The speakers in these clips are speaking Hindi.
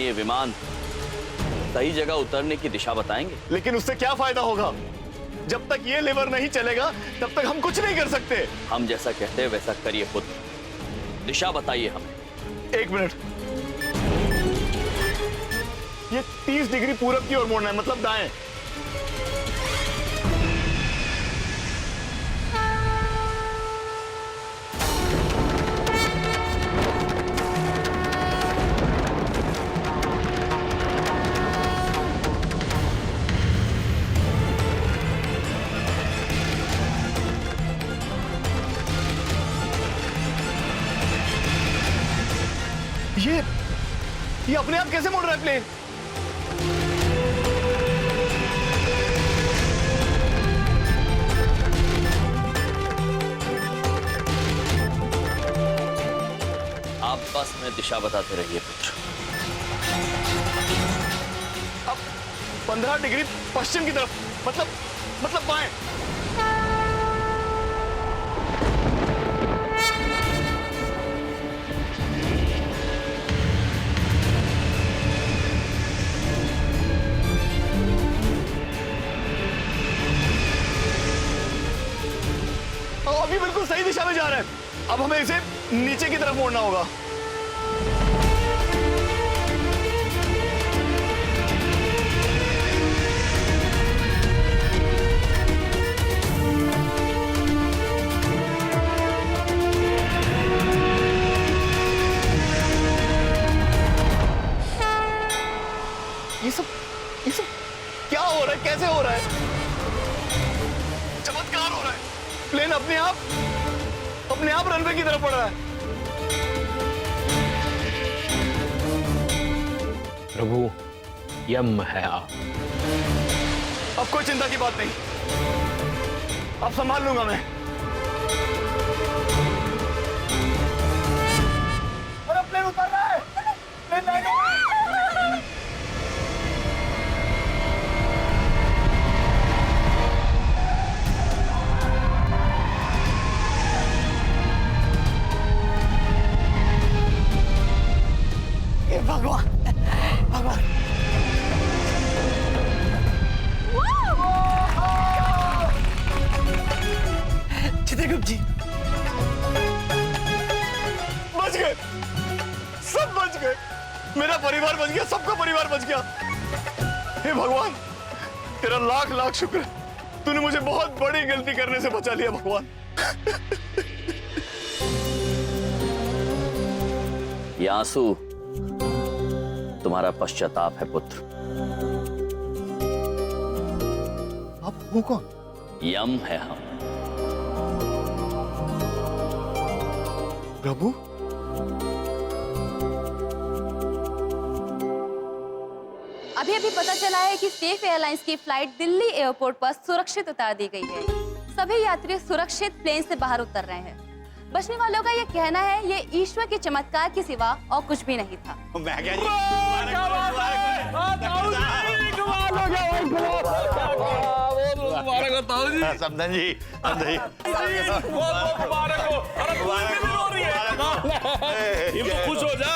ये विमान सही जगह उतरने की दिशा बताएंगे। लेकिन उससे क्या फायदा होगा? जब तक ये लेवर नहीं चलेगा तब तक हम कुछ नहीं कर सकते। हम जैसा कहते हैं वैसा करिए पुत्र, दिशा बताइए हमें। 1 मिनट, ये 30 डिग्री पूरब की ओर मोड़ना है, मतलब दाएं। ये अपने आप कैसे मुड़ रहा है प्लेन? आप बस में दिशा बताते रहिए पुत्र। अब 15 डिग्री पश्चिम की तरफ, मतलब बाएं। अभी बिल्कुल सही दिशा में जा रहा है। अब हमें इसे नीचे की तरफ मोड़ना होगा। ये सब क्या हो रहा है? कैसे हो रहा है? चमत्कार हो रहा है। प्लेन अपने आप रनवे की तरफ बढ़ रहा है। प्रभु, यम है आप। अब कोई चिंता की बात नहीं, अब संभाल लूंगा मैं। अरे प्लेन उतर रहा है, प्लेन लैंड हो रहा है। भगवान भगवान, चित्रगुप्त जी बच गए, सब बच गए। मेरा परिवार बच गया, सबका परिवार बच गया। हे भगवान, तेरा लाख लाख शुक्र, तूने मुझे बहुत बड़ी गलती करने से बचा लिया भगवान। ये आंसू तुम्हारा पश्चाताप है पुत्र। आप वो कौन? यम है हम। प्रभु, अभी अभी पता चला है कि सेफ एयरलाइंस की फ्लाइट दिल्ली एयरपोर्ट पर सुरक्षित उतार दी गई है। सभी यात्री सुरक्षित प्लेन से बाहर उतर रहे हैं। बचने वालों का ये कहना है ये ईश्वर के चमत्कार के सिवा और कुछ भी नहीं था। समधन जी, खुश हो जा।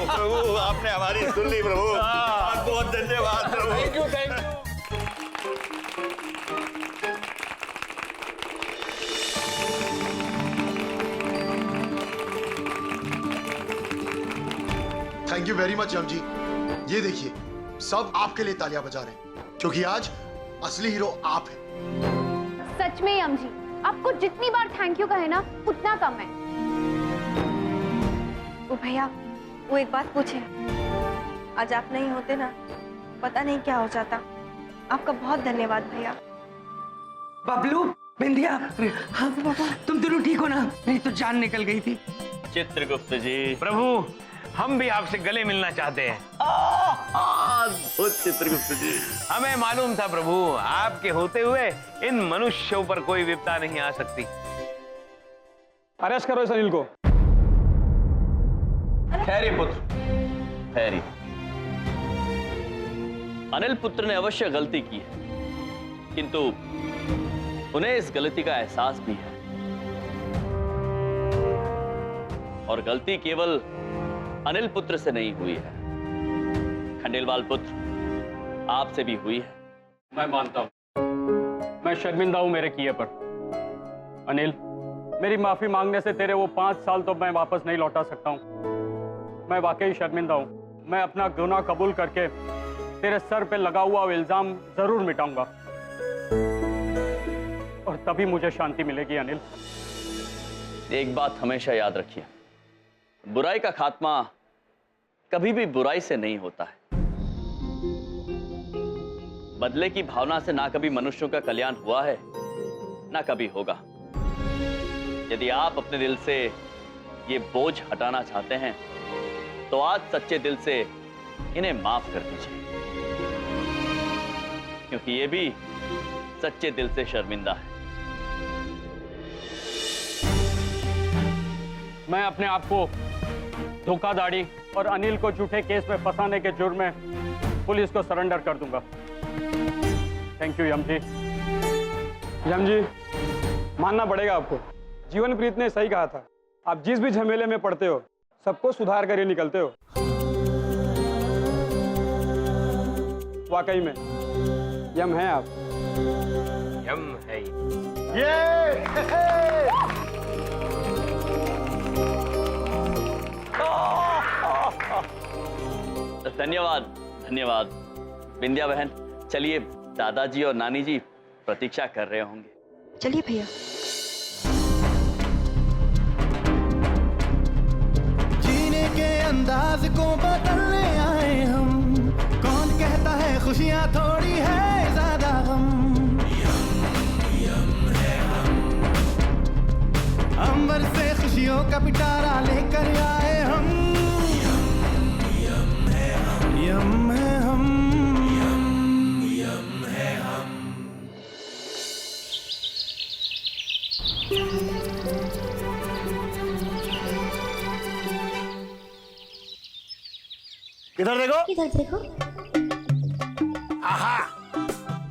प्रभु, आपने हमारी सुन ली प्रभु, बहुत धन्यवाद प्रभु। Thank you. Thank you very much Yam ji. ये देखिए, सब आपके लिए तालियां बजा रहे हैं, क्योंकि आज असली हीरो आप हैं। सच में यम जी, आपको जितनी बार थैंक यू कहे ना उतना कम है। ओ भैया, वो एक बात पूछे, आज आप नहीं होते ना, पता नहीं क्या हो जाता। आपका बहुत धन्यवाद भैया। बबलू, बिंदिया, हाँ पापा, तुम दोनों ठीक हो ना? नहीं तो जान निकल गई थी। चित्रगुप्त जी, प्रभु, हम भी आपसे गले मिलना चाहते हैं। चित्रगुप्त जी, हमें मालूम था प्रभु, आपके होते हुए इन मनुष्यों पर कोई विपदा नहीं आ सकती। अरेस्ट करो इस अनिल को। ठहरिए पुत्र, ठहरिए। अनिल पुत्र ने अवश्य गलती की है, किंतु उन्हें इस गलती का एहसास भी है। और गलती केवल अनिल पुत्र से नहीं हुई है, खंडेलवाल पुत्र, आपसे भी हुई है। मैं मानता हूँ, मैं शर्मिंदा हूँ मेरे किए पर। अनिल, मेरी माफी मांगने से तेरे वो 5 साल तो मैं वापस नहीं लौटा सकता हूँ। मैं वाकई शर्मिंदा हूँ। मैं अपना गुनाह कबूल करके तेरे सर पे लगा हुआ वो इल्जाम जरूर मिटाऊंगा, और तभी मुझे शांति मिलेगी। अनिल, एक बात हमेशा याद रखिए, बुराई का खात्मा कभी भी बुराई से नहीं होता है। बदले की भावना से ना कभी मनुष्यों का कल्याण हुआ है, ना कभी होगा। यदि आप अपने दिल से ये बोझ हटाना चाहते हैं तो आज सच्चे दिल से इन्हें माफ कर दीजिए, क्योंकि ये भी सच्चे दिल से शर्मिंदा है। मैं अपने आप को धोखाधड़ी और अनिल को झूठे केस में फंसाने के जुर्म में पुलिस को सरेंडर कर दूंगा। थैंक यू यम जी। यम जी, मानना पड़ेगा आपको, जीवनप्रीत ने सही कहा था। आप जिस भी झमेले में पड़ते हो, सबको सुधार कर ही निकलते हो। वाकई में यम है आप। यम है। धन्यवाद धन्यवाद। विंध्या बहन, चलिए, दादाजी और नानी जी प्रतीक्षा कर रहे होंगे। चलिए भैया। जीने के अंदाज को बदलने आए हम, कौन कहता है खुशियां थोड़ी है ज्यादा हम। अंबर से खुशियों का पिटारा लेकर आए हम। यम है हम, यम है हम। इधर देखो, इधर देखो, आहा,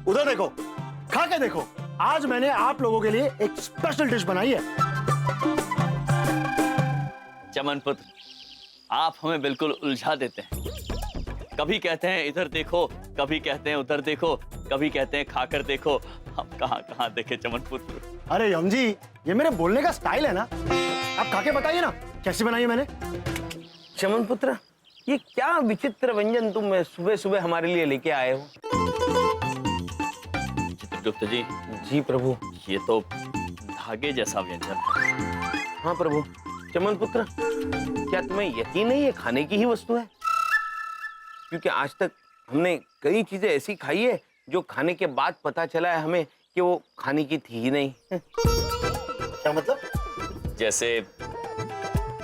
उधर देखो, खा के देखो। आज मैंने आप लोगों के लिए एक स्पेशल डिश बनाई है। चमन पुत्र, आप हमें बिल्कुल उलझा देते हैं। कभी कहते हैं इधर देखो, कभी कहते हैं उधर देखो, कभी कहते हैं खाकर देखो। हम कहाँ कहाँ देखे चमन पुत्र। अरे यम जी, ये मेरे बोलने का स्टाइल है ना। आप खा के बताइए ना कैसी बनाई है मैंने। चमन पुत्र, ये क्या विचित्र व्यंजन तुम सुबह सुबह हमारे लिए लेके आए हो? चित्रगुप्त जी। जी प्रभु। ये तो धागे जैसा व्यंजन है। हाँ प्रभु। चमन पुत्र, क्या तुम्हें यकीन नहीं ये खाने की ही वस्तु है? क्योंकि आज तक हमने कई चीजें ऐसी खाई है जो खाने के बाद पता चला है हमें कि वो खाने की थी ही नहीं। क्या मतलब? जैसे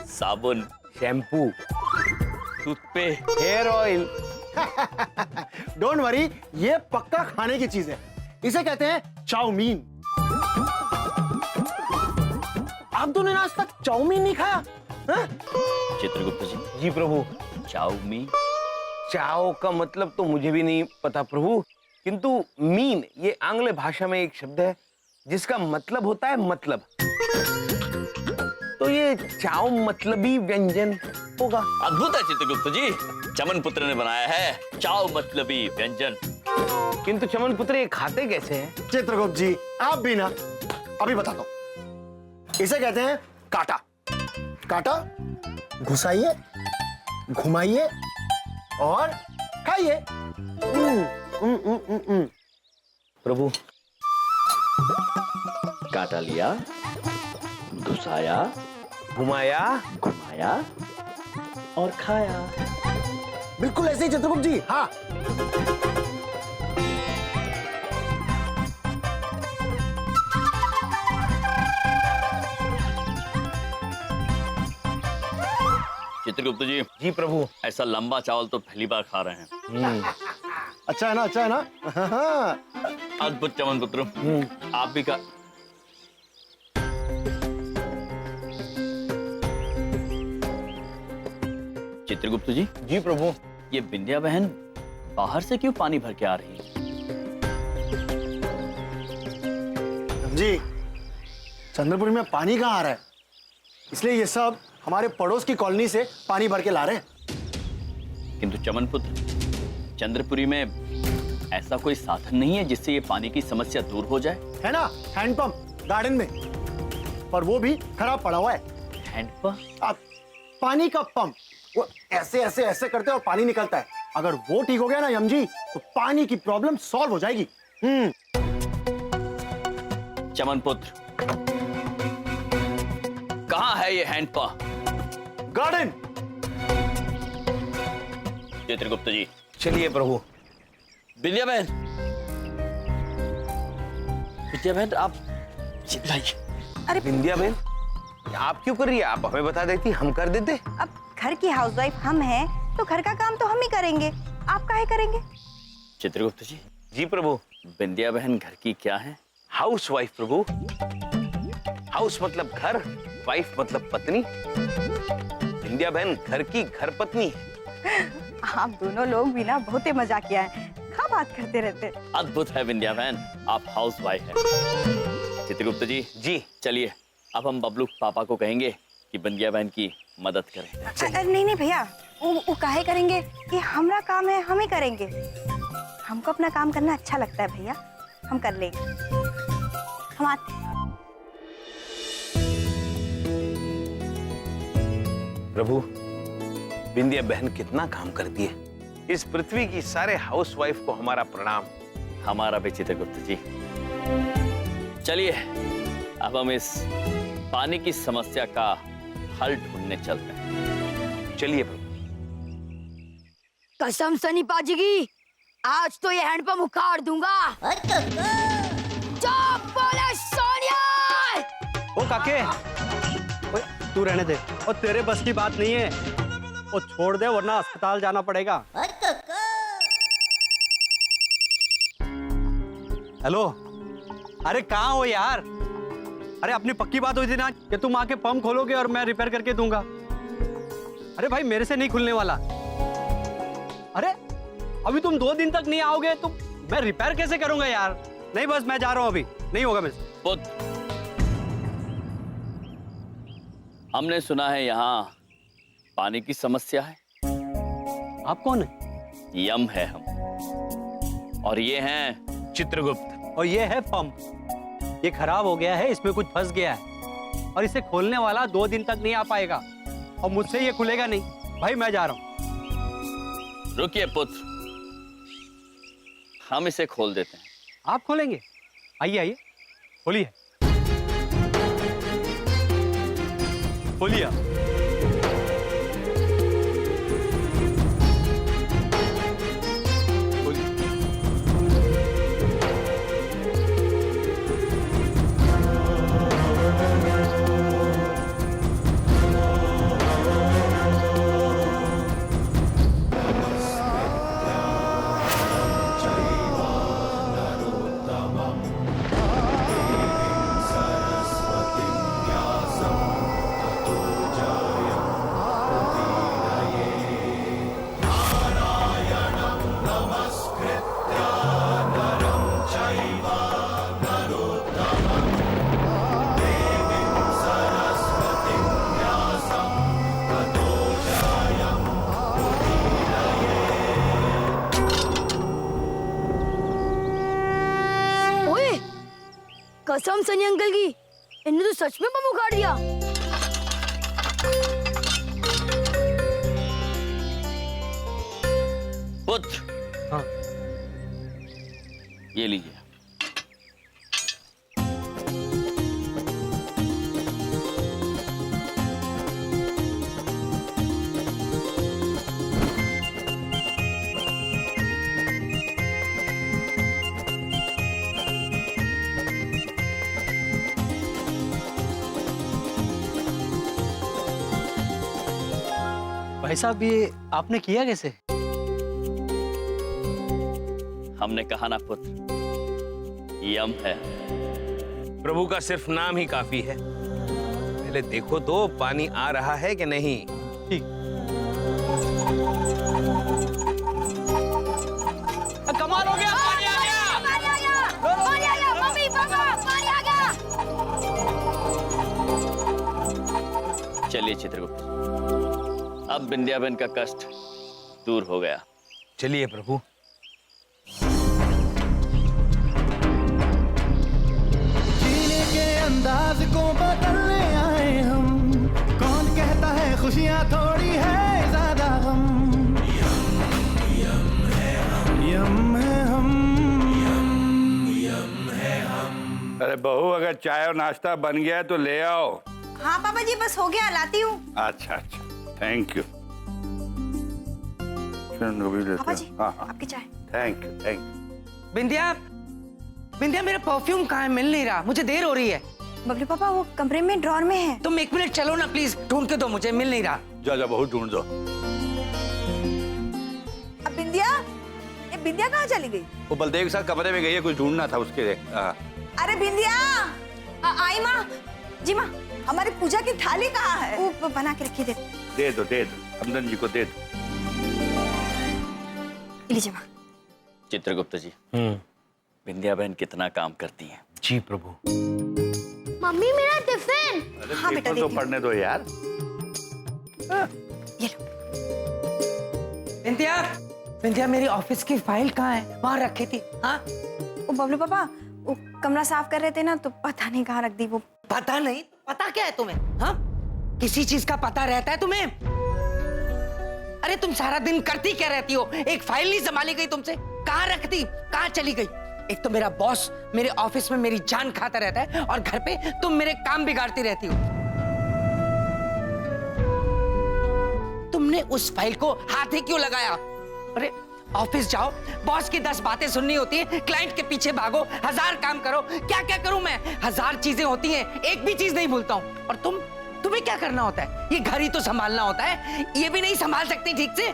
साबुन, shampoo, toothpaste, hair oil. Don't worry, ये पक्का खाने की चीज है। इसे कहते हैं चाउमीन। आप दोनों ने आज तक चाउमीन नहीं खाया? चित्रगुप्त जी। जी प्रभु। चाउमीन, चाओ का मतलब तो मुझे भी नहीं पता प्रभु, किंतु मीन ये आंग्ल भाषा में एक शब्द है जिसका मतलब होता है मतलब। तो ये चाओ मतलबी व्यंजन होगा। अद्भुत है चित्रगुप्त जी, चमन पुत्र ने बनाया है चाओ मतलबी व्यंजन। किंतु चमन पुत्र ये खाते कैसे हैं? चित्रगुप्त जी, आप भी ना, अभी बताता हूं। इसे कहते हैं काटा। काटा, घुसाइए, घुमाइए और खाइए। प्रभु। काटा लिया, घुसाया, घुमाया, घुमाया और खाया। बिल्कुल ऐसे ही चित्रगुप्त जी। हाँ। चित्रगुप्त जी। जी प्रभु। ऐसा लंबा चावल तो पहली बार खा रहे हैं। अच्छा है ना, अच्छा है ना। अद्भुत चमन पुत्र, आप भी का। चित्रगुप्त जी। जी प्रभु। ये विंध्या बहन बाहर से क्यों पानी भर के आ रही है? जी, चंद्रपुरी में पानी कहाँ आ रहा है, इसलिए ये सब हमारे पड़ोस की कॉलोनी से पानी भर के ला रहे हैं। किंतु चमन पुत्र, चंद्रपुरी में ऐसा कोई साधन नहीं है जिससे ये पानी की समस्या दूर हो जाए? है ना, हैंडपंप गार्डन में, पर वो भी खराब पड़ा हुआ है। हैंडपंप? अब पानी का पंप, वो ऐसे ऐसे ऐसे करते और पानी निकलता है। अगर वो ठीक हो गया ना यम जी, तो पानी की प्रॉब्लम सॉल्व हो जाएगी। चमन पुत्र, कहाँ है ये हैंडपंप? गार्डन। चित्रगुप्त जी। चलिए प्रभु। विद्या बहन, विद्या बहन आप चिल्लाइए। अरे बिंदिया बहन, आप क्यों कर रही है? आप हमें बता देती, हम कर देते। अब घर की हाउसवाइफ हम हैं, तो घर का काम तो हम ही करेंगे, आप काहे करेंगे? चित्रगुप्त जी। जी प्रभु। विद्या बहन घर की क्या है? हाउस वाइफ प्रभु। हाउस मतलब घर, वाइफ मतलब पत्नी। बिंदिया बहन घर की घर पत्नी है। आप दोनों लोग भी ना बहुत ही मजाकिया हैं, क्या बात करते रहते। अद्भुत है विद्या बहन, आप हाउस वाइफ हैं। चित्रगुप्त जी। जी। चलिए अब हम बबलू पापा को कहेंगे कि विद्या बहन की मदद करें। नहीं नहीं भैया, वो काहे करेंगे? ये हमारा काम है, हम ही करेंगे। हमको अपना काम करना अच्छा लगता है भैया, हम कर लेंगे। हम आते। प्रभु, बिंदिया बहन कितना काम करती है। इस पृथ्वी की सारे हाउस वाइफ को हमारा प्रणाम। हमारा भी चित्रगुप्त जी। चलिए अब हम इस पानी की समस्या का हल ढूंढने चलते हैं। चलिए प्रभु। कसम सनी पाजी की, आज तो ये हैंडपंप उखाड़ दूंगा। चुप बोले सोनिया। ओ काके, ओए, तू रहने दे, और तेरे बस की बात नहीं है, वो छोड़ दे वरना अस्पताल जाना पड़ेगा। हेलो, अरे कहाँ हो यार? अरे अपनी पक्की बात हुई थी ना कि तुम आके पंप खोलोगे और मैं रिपेयर करके दूंगा। अरे भाई मेरे से नहीं खुलने वाला। अरे अभी तुम 2 दिन तक नहीं आओगे तो मैं रिपेयर कैसे करूंगा यार? नहीं बस मैं जा रहा हूं, अभी नहीं होगा मेरे से। पुत्र, हमने सुना है यहाँ पानी की समस्या है। आप कौन है? यम है हम, और ये हैं चित्रगुप्त। और ये है पंप। ये खराब हो गया है, इसमें कुछ फंस गया है और इसे खोलने वाला 2 दिन तक नहीं आ पाएगा और मुझसे ये खुलेगा नहीं। भाई मैं जा रहा हूं। रुकिए पुत्र, हम इसे खोल देते हैं। आप खोलेंगे? आइए आइए, खोलिए खोलिए। कसम सनी अंकल की, इन्होंने तो सच में बम उखाड़ दिया। पुत्र, हाँ। ये लीजिए। भाई साहब ये आपने किया कैसे? हमने कहा ना पुत्र, यम है। प्रभु का सिर्फ नाम ही काफी है। पहले देखो तो पानी आ रहा है कि नहीं। ठीक। कमाल हो गया, पानी आ गया। पानी आ गया, पानी आ गया, मम्मी पापा पानी आ गया। चलिए चित्रगुप्त, अब विंध्याबन का कष्ट दूर हो गया। चलिए प्रभु। जीने के अंदाज को बदलने आए हम, कौन कहता है खुशियाँ थोड़ी है ज्यादा हम, यम है हम। अरे बहू, अगर चाय और नाश्ता बन गया है तो ले आओ। हाँ पापा जी, बस हो गया, लाती हूँ। अच्छा अच्छा, थैंक यू। पापा जी, हाँ हाँ, आपकी चाय। Thank you thank you. Bindiya, Bindiya मेरा परफ्यूम कहाँ है? मिल नहीं रहा, मुझे देर हो रही है। बबलू पापा वो कमरे में ड्रॉर में है। तुम 1 मिनट चलो ना प्लीज, ढूंढ के दो, मुझे मिल नहीं रहा। जा जा बहू, ढूंढ दो। अब बिंदिया, ये बिंदिया कहाँ चली गई? वो बलदेव के साथ कमरे में गई है, कुछ ढूंढना था उसके लिए। अरे बिंदिया, आई माँ जी। माँ, हमारी पूजा की थाली कहाँ है? वो बना के रखी, दे दो हमदन जी को दे दो। लीजिए माँ। चित्रगुप्त जी, बिंदिया बहन कितना काम करती हैं। जी प्रभु। मम्मी मेरा टिफिन। अरे हाँ बेटा, पेपर तो दीदी। पढ़ने दो यार। ये लो। बिंदिया, बिंदिया मेरी ऑफिस की फाइल कहाँ है? वहाँ रखी थी। हाँ, वो बबलू पापा वो कमरा साफ कर रहे थे ना, तो पता नहीं कहाँ रख दी वो। पता नहीं? पता क्या है तुम्हें? हाँ, किसी चीज का पता रहता है तुम्हें? अरे तुम सारा दिन करती क्या रहती हो? एक फाइल नहीं संभाली गई तुमसे? कहाँ रखती, कहाँ चली गई? एक तो मेरा बॉस मेरे ऑफिस में मेरी जान खाता रहता है, और घर पे तुम मेरे काम बिगाड़ती रहती हो। तुमने उस फाइल को हाथ ही क्यों लगाया? अरे ऑफिस जाओ, बॉस की 10 बातें सुननी होती है, क्लाइंट के पीछे भागो, 1000 काम करो। क्या क्या करूं मैं? 1000 चीजें होती हैं, एक भी चीज नहीं भूलता हूं। और तुम्हें क्या करना होता है? ये घर ही तो संभालना होता है, ये भी नहीं संभाल सकती ठीक से।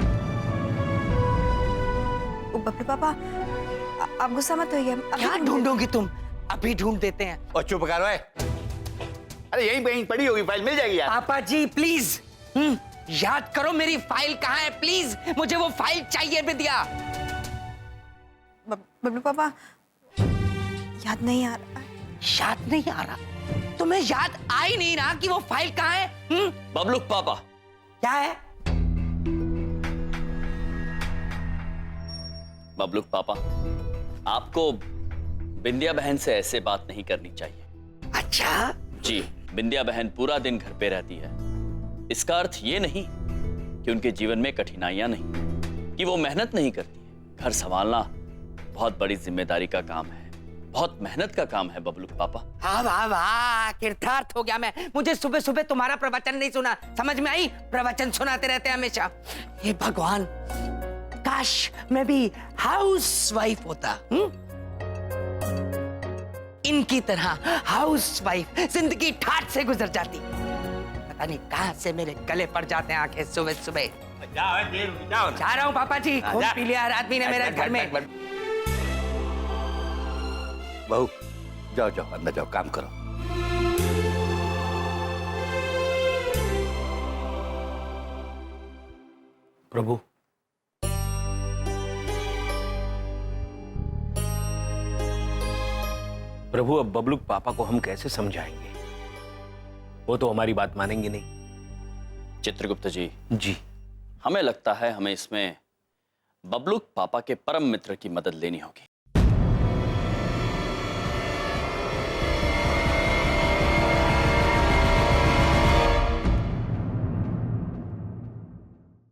बबलू पापा आप गुस्सा मत होइए। क्या ढूंढोगी तुम? अभी ढूंढ देते हैं। और चुप करो। अरे यहीं पे पड़ी होगी फाइल, मिल जाएगी यार। पापा जी प्लीज, याद करो मेरी फाइल कहाँ है प्लीज, मुझे वो फाइल चाहिए। बिंदिया, बबलू पापा याद नहीं आ रहा। याद नहीं आ रहा? तुम्हें याद आ ही नहीं रहा कि वो फाइल कहाँ है? बबलू पापा, क्या है? बबलू पापा, आपको बिंदिया बहन से ऐसे बात नहीं करनी चाहिए। अच्छा जी, बिंदिया बहन पूरा दिन घर पे रहती है। इसका अर्थ ये नहीं कि उनके जीवन में कठिनाइयां नहीं, कि वो मेहनत नहीं करती है। घर संभालना बहुत बड़ी जिम्मेदारी का काम है, बहुत मेहनत का काम है बबलू पापा। हाँ वाह वाह, कृतार्थ हो गया मैं। मुझे सुबह सुबह तुम्हारा प्रवचन नहीं सुना, समझ में आई? प्रवचन सुनाते रहते हैं हमेशा। हे भगवान, काश मैं भी हाउस वाइफ होता। इनकी तरह हाउस वाइफ जिंदगी ठाट से गुजर जाती। पता नहीं कहां से मेरे गले पड़ जाते हैं आंखें सुबह सुबह। जाओ जा रहा हूँ पापा जी, खून पी लिया हर आदमी ने मेरे घर में। बहू जाओ जाओ, अंदर जाओ, काम करो। प्रभु, प्रभु अब बबलू पापा को हम कैसे समझाएंगे? वो तो हमारी बात मानेंगे नहीं। चित्रगुप्त जी, जी हमें लगता है हमें इसमें बबलू पापा के परम मित्र की मदद लेनी होगी।